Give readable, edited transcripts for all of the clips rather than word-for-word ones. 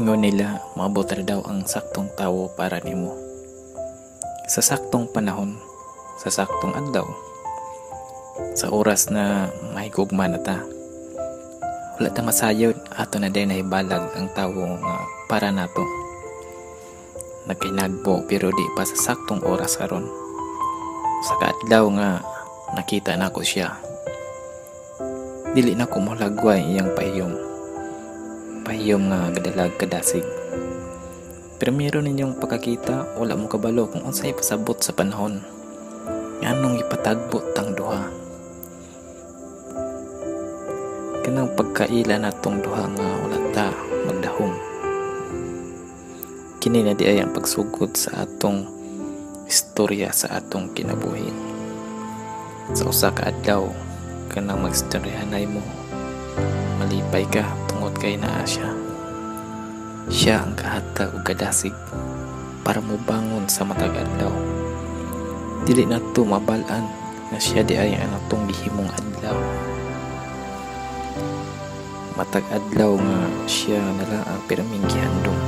Ingon nila maabot na daw ang saktong tawo para nimo. Sa saktong panahon, sa saktong adlaw, sa oras na mahigugma na ta. Wala ta masayod ato na din nahibalag ang tawo nga para nato. Nagkinagbo pero di pa sa saktong oras karon. Sa kaadlaw nga nakita nako siya. Dili na ko molagway iyang pahiyom nga gadalag kadasig. Pero meron ninyong pagkakita, wala mo kabalo kung unsay pasabot sa panahon. Nganong ipatagbo tang duha. Kanang pagkaila natong duha nga wala ta magdahom. Kini na di ay ang pagsugod sa atong istorya sa atong kinabuhi. Sa usa ka adlaw kanang magstoryahanay mo, malipay ka tungod kay naa siya. Siya ang kahatag ug kadasig para mo bangon sa matag adlaw. Dili na to mabalaan na siya di ay ang atong gihimong adlaw. Matag adlaw nga siya nala ang piraming gihandom.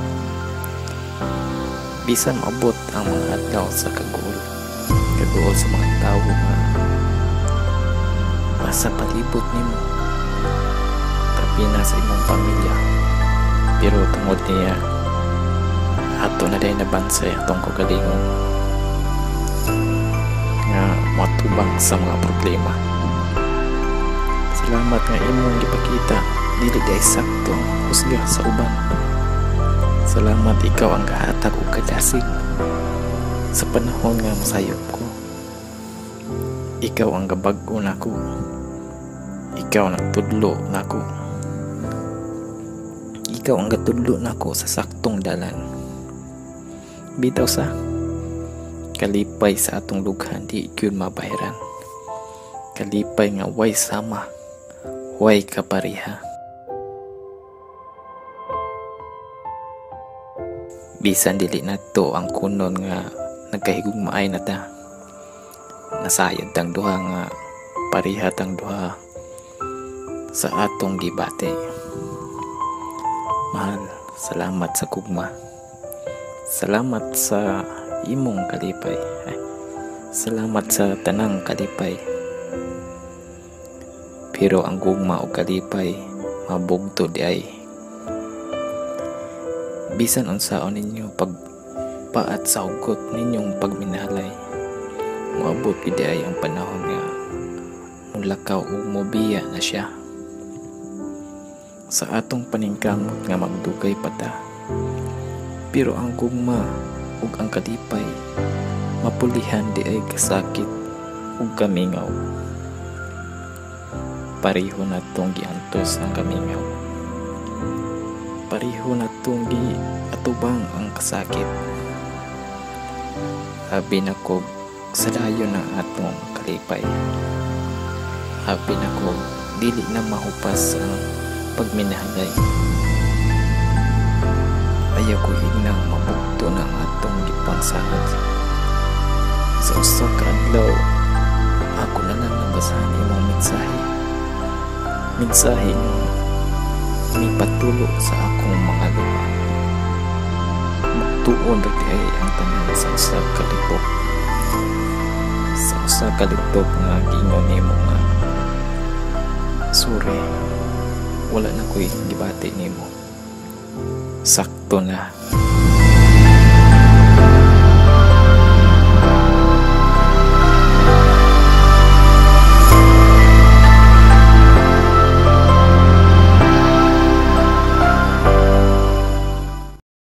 Bisan maabot ang mga adlaw sa kaguol sa mga tawo nga nasa palibot nimo, tabi na sa imong pamilya. Pero tungod niya ato na din nabansay atong kagalingon nga matubang sa mga problema. Salamat nga imong gipakita dili day sakto ang husga sa uban. Salamat ikaw ang kahatag ug kadasig sa panahon nga masayop ko. Ikaw ang gabag-o nako. Ikaw nagtudlo nako. Ikaw ang gatudlo nako sa saktong dalan. Bitaw sa kalipay sa atong lughan di gyud mabahiran. Kalipay nga way sama, way kapariha. Bisan dili nato ang kunon nga nagkahigugmaay na ta. Nasayod tang duha nga pariha tang duha sa atong gibate. Mahal, salamat sa gugma. Salamat sa imong kalipay. Salamat sa tanang kalipay. Pero ang gugma o kalipay mabugto di ay. Bisan unsaon ninyo pagpaat sa hugot ninyong pagminahalay, moabot gid ay ang panahon nga mulakaw ug mobiya na siya. Sa atong paningkamot nga magdugay pata, pero ang gugma ug ang kalipay mapulihan di ay kasakit ug kamingaw. Pareho natong giantos ang kamingaw. Pareho natong giatubang ang kasakit. Abi na ko sa dayon ng atong kalipay. Abi na ko dili na mahupas ang pagminahalay. Ayaw ko hinang mabugto ng atong gipangsahod. Sa usa ka adlaw ako na lang nabasahan imong mensahe. Mensahe ni patulo sa akong mga luha. Magtuon ay ang tanan sa usa ka libok. Sa usa ka libok nga giingon nimo nga sure, wala na ko'y gibati nimo. Sakto na.